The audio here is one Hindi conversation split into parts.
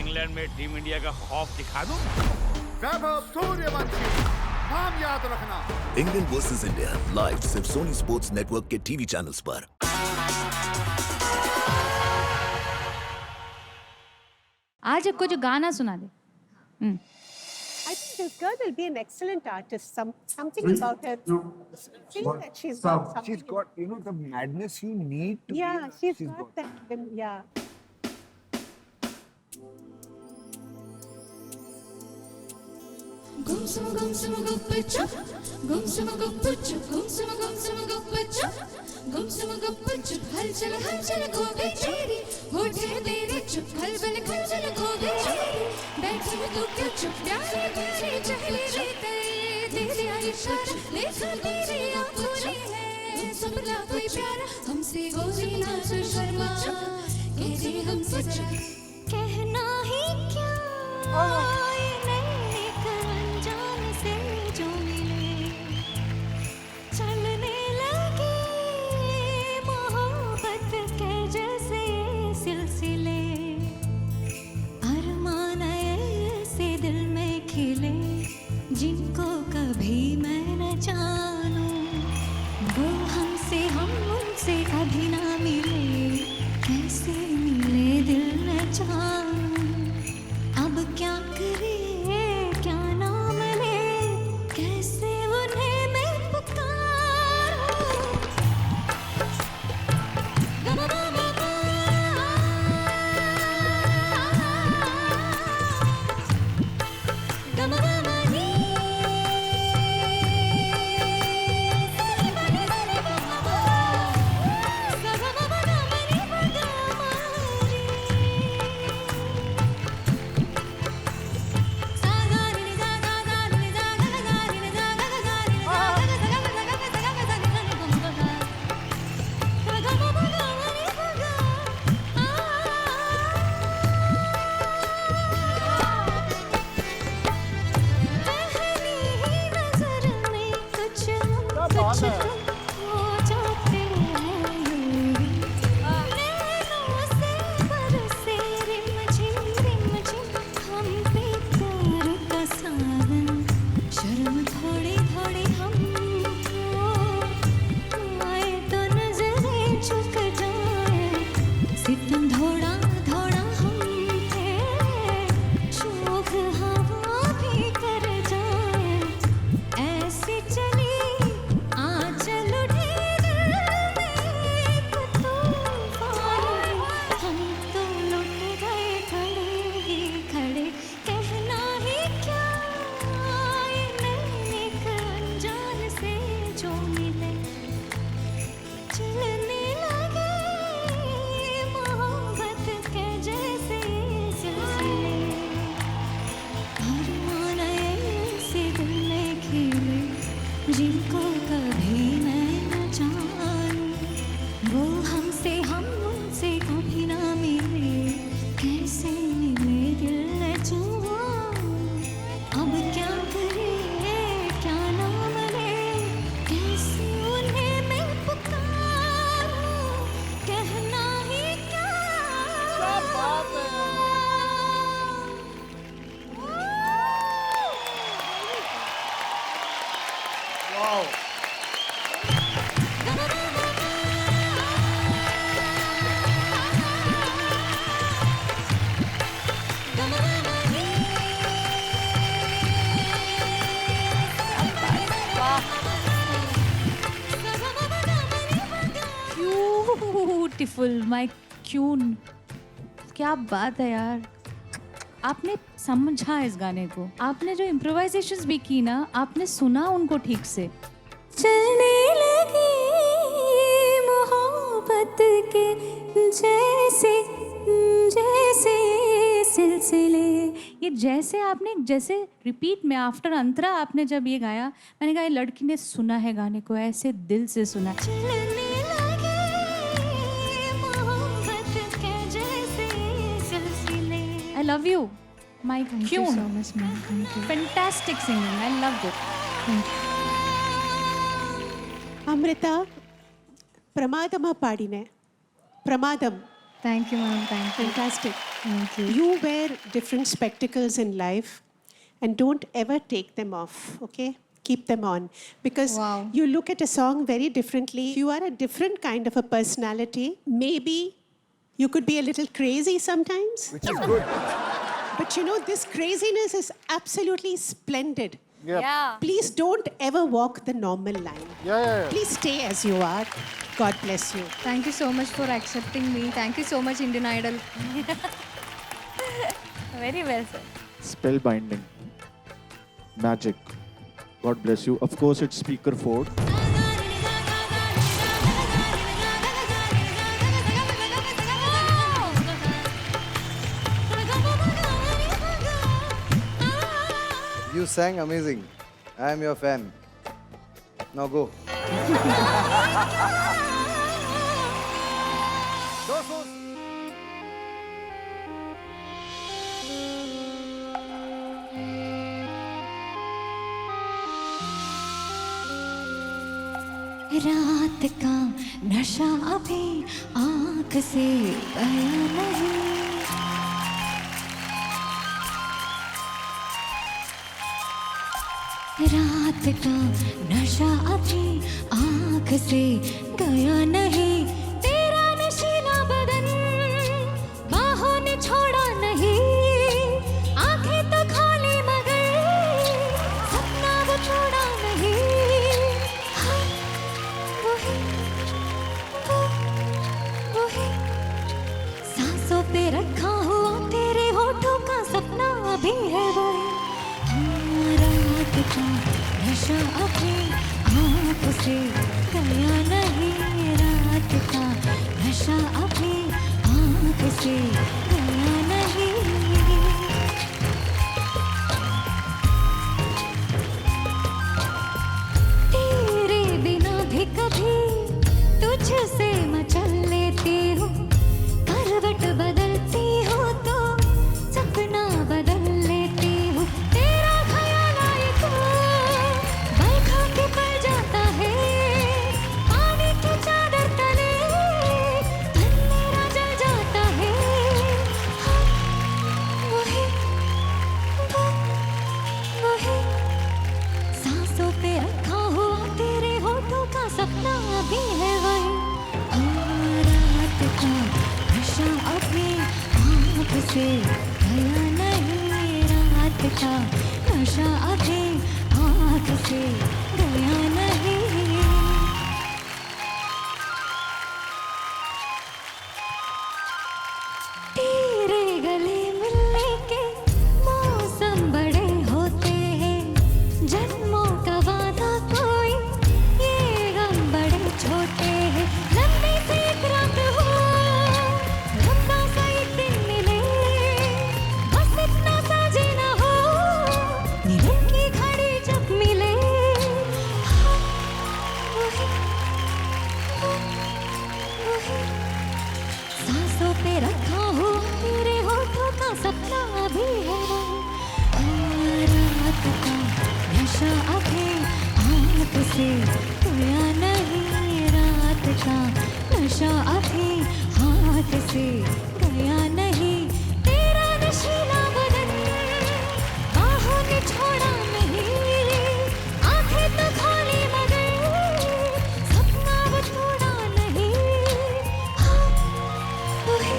इंग्लैंड में टीम इंडिया का खौफ दिखा दूं? वैभव सूर्यवंशी, नाम याद रखना। इंग्लैंड वर्सेस इंडिया लाइव सिर्फ सोनी स्पोर्ट्स नेटवर्क के टीवी चैनल्स पर। आज एक कुछ गाना सुना दे। I think this girl will be an excellent artist. Something about her. Feel that she's got something. She's got, you know, the madness you need to Yeah, be. she's got that. Yeah. Gumsum gumsum guppachu, gumsum guppachu, gumsum gumsum guppachu, gumsum guppachu, हलचल हलचल खो गई तेरी, होठे तेरे चुप, खलबल खलचल खो गई तेरी, बैठी हूँ तू क्यों चुप, प्यार तुझे चहली रहते, दे दिया इशारा, लेकर तेरी आँखों ने है, सपना कोई प्यारा, हमसे गोरी ना तो शर्मा, कह दे हमसे जरा, कहना ही क्या, ये नैने का अनजान से जो मिले, चलने लगे मोहब्बत के जैसे सिलसिले, अरमान ऐसे दिल में खिले, जिनको कभी मैं न जानूं, वो हमसे हम उनसे कभी ना मिले, कैसे मिले दिल न जानूं, अब क्या करे क्या नाम ले, कैसे उन्हें मैं पुकारूं, गम गम गम गम नी सरी बने सरी बम सगम बगम नी बगमारी सागारी जा जा जा नी जा गा गा नी जा गा गा नी जा गा गा गा गा गा गा गा गम गा गम बगम नी बगा पहली ही नजर में कुछ कुछ हो जाते हैं यूं नैनों से बरसे रिमझिम हम पे प्यार का सावन, शर्म थोड़ी थोड़ी हमको आए तो नजरें झुक जाए, सितम थोड़ा थोड़ा हम पे शोक हवा भी कर जाए, ऐसी चली आंचल उठे दिल में एक तूफान, हम तो लुट गए खड़े ही खड़े, कहना ही क्या, ये नैने का अनजान से जो मिले, चलने लगे मोहब्बत के जैसे सिलसिले, अरमान ऐसे दिल में खिले, जिनको कभी मैं न जानूं, वो हमसे हम उनसे कभी ना मिले, कैसे मिले दिल न जानूं, अब क्या करे क्या नाम ले, कैसे उन्हें मैं पुकारूं, कहना ही क्या, गम गम नी सगम बगम नी बगा ब्यूटीफुल माय क्यून, क्या बात है यार। आपने समझा इस गाने को, आपने जो इम्प्रोवाइजेशंस भी की ना, आपने सुना उनको ठीक से। चलने लगी मोहब्बत के जैसे जैसे सिलसिले, ये जैसे आपने जैसे रिपीट में आफ्टर अंतरा आपने जब ये गाया, मैंने कहा ये लड़की ने सुना है गाने को, ऐसे दिल से सुना। चलने लगे मोहब्बत के जैसे सिलसिले। I love you my queen, Thank you. Fantastic singing, I love it. Amrutha ప్రమాదమా పాడిన ప్రమాదం thank you ma'am, thank you. Fantastic. You wear different spectacles in life and don't ever take them off, okay? Keep them on because you look at a song very differently. You are a different kind of a personality. Maybe you could be a little crazy sometimes. Which is good. But you know, this craziness is absolutely splendid. Yeah. Please don't ever walk the normal line. Yeah. Please stay as you are. God bless you. Thank you so much for accepting me. Thank you so much, Indian Idol. Very well, sir. Spellbinding. Magic. God bless you. Of course, it's Speaker Ford. You sang amazing. I am your fan. Now go. रात का नशा अभी आँख से गया नहीं रात का नशा अभी आँख से गया नहीं तेरा नशीला बदन बाहों ने छोड़ा नहीं आँखें तो खाली मगर सपना वो छोड़ा नहीं हाँ, वही सांसों पे रखा हुआ तेरे होठों का सपना अभी है वही रात का नशा अभी आँख से गया नहीं रात का नशा अभी आँख से गया नहीं तेरे बिना भी कभी तुझसे मचल लेती हूँ करवट बदलती हूँ तो सपना बदल लेती हूँ तेरा ख्याल आए तो बल खा के पड़ जाता है पानी की चादर तले तन मेरा जल जाता है हाँ, वही सांसों पे रखा हुआ तेरे होठों का सपना अभी है वही रात का नशा अभी आँख से गया नहीं रात का नशा अभी आँख से गया नहीं तेरे गले मिलने के मौसम बड़े होते हैं जन्मों का वादा कोई ये गम बड़े छोटे हैं लंबी सी एक रात हो लंबा सा एक दिन मिले बस इतना सा जीना हो निधन की घड़ी जब मिले हाँ, वही सांसों पे रखा हो तेरे होठों का सपना अभी है रात का नशा अभी आँख से गया नहीं रात का नशा अभी हाथ से गया नहीं तेरा नशीला बदन बाहों ने छोड़ा नहीं आँखें तो खाली मगर सपना वो छोड़ा नहीं हाँ, वही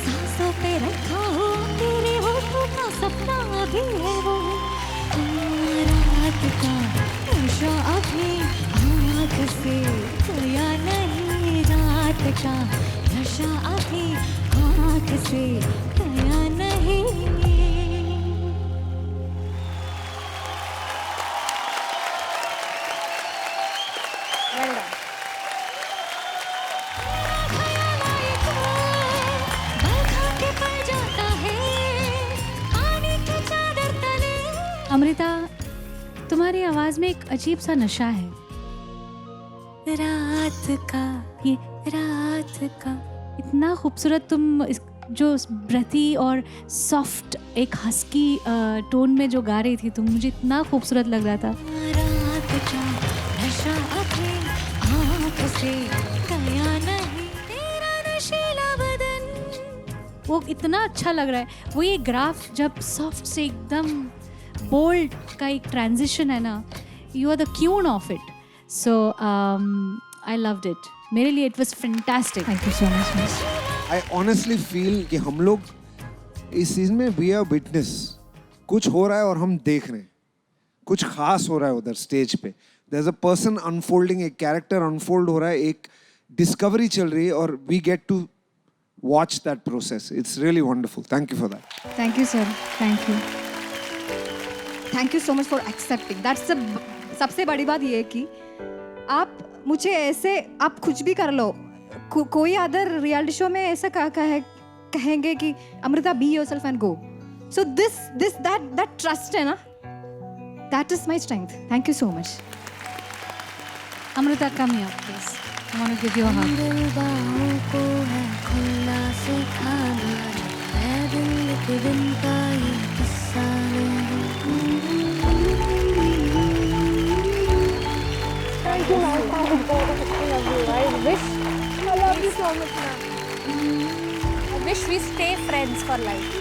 सांसों पे रखा हो तेरे होठों का सपना अभी है वो रात का नशा अभी आँख से गया नहीं रात का नशा अभी आँख से गया नहीं Well done. ख्याल आए तो बल खा के पड़ जाता है पानी की चादर तले अमृता, तुम्हारी आवाज में एक अजीब सा नशा है। रात का ये रात का इतना खूबसूरत तुम जो ब्रथी और सॉफ्ट एक हस्की टोन में जो गा रही थी तुम, मुझे इतना खूबसूरत लग रहा था। रात का नशा अभी आँख से गया नहीं वो इतना अच्छा लग रहा है. वो ये ग्राफ जब सॉफ्ट से एकदम बोल्ड का एक ट्रांजिशन है ना, you are the queen of it. So I loved it. मेरे लिए it was fantastic. Thank you so much miss. I honestly feel कि हम लोग इस चीज में वी आर विटनेस. कुछ हो रहा है और हम देख रहे हैं. कुछ खास हो रहा है उधर स्टेज पे. There is a person unfolding, एक कैरेक्टर अनफोल्ड हो रहा है, एक डिस्कवरी चल रही है और we get to watch that process. It's really wonderful. Thank you for that. Thank you sir. Thank you. Thank you so much for accepting. That's सबसे बड़ी बात ये है कि आप मुझे ऐसे, आप कुछ भी कर लो. कोई अदर रियलिटी शो में ऐसा कहेंगे कि Amrita be yourself and go. So that trust है ना, that is my strength. Thank you so much. Amrita, come here please. I want to give you a hug. दिल बाहों को है खुला सिखाना, मैं दिल के दिन का ये किस्सा नहीं. Thank you, ma'am. I love you. I love you so much, ma'am. I wish we stay friends for life.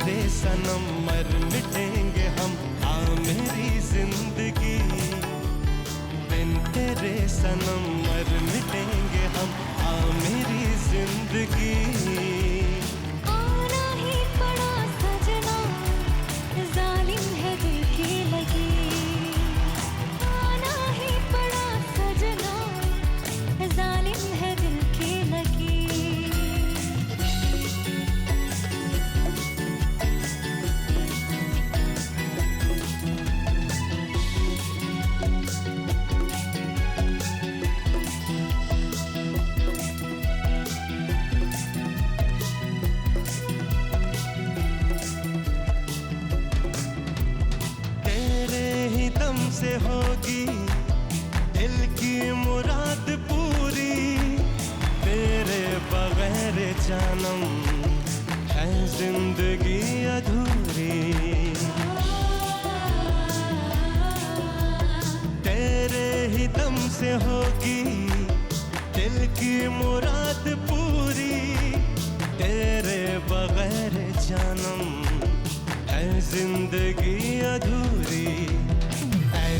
तेरे सनम मर मिटेंगे हम, आ मेरी जिंदगी. बिन तेरे सनम मर मिटेंगे हम, आ मेरी जिंदगी. आना ही पड़ा सजना, जालिम है दिल की लगी. आना ही पड़ा सजना, जालिम है दिल की लगी. से होगी दिल की मुराद पूरी, तेरे बगैर जानम है जिंदगी अधूरी. तेरे ही दम से होगी दिल की मुराद पूरी, तेरे बगैर जानम है जिंदगी अधूरी.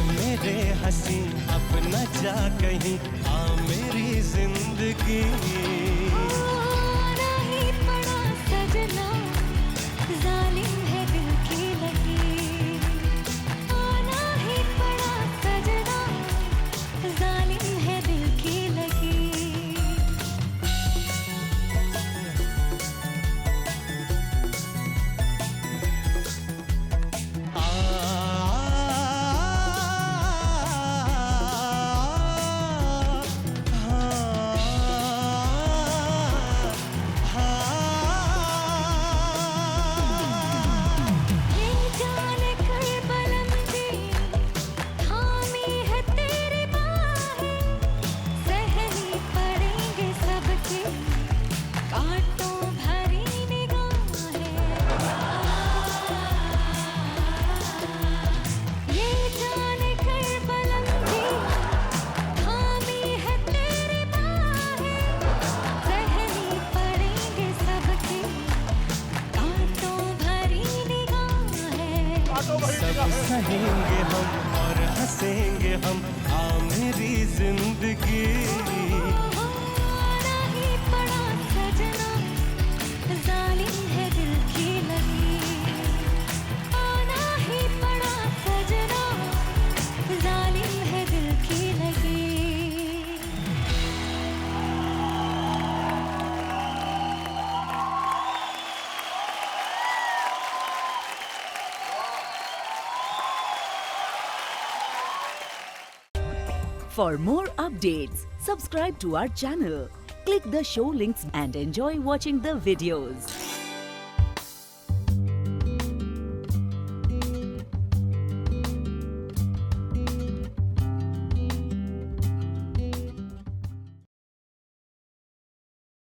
मेरे हंसी अपना जा कहीं, आ मेरी जिंदगी. आना ही पड़ा सजना, जालिम है दिल की लगी. आना ही पड़ा सजना, जालिम है दिल की लगी. सहेंगे हम और हंसेंगे हम, आ मेरी जिंदगी. आना ही पड़ा सजना, जालिम है दिल की लगी. आना ही पड़ा सजना, जालिम है दिल की लगी. For more updates, subscribe to our channel, click the show links and enjoy watching the videos.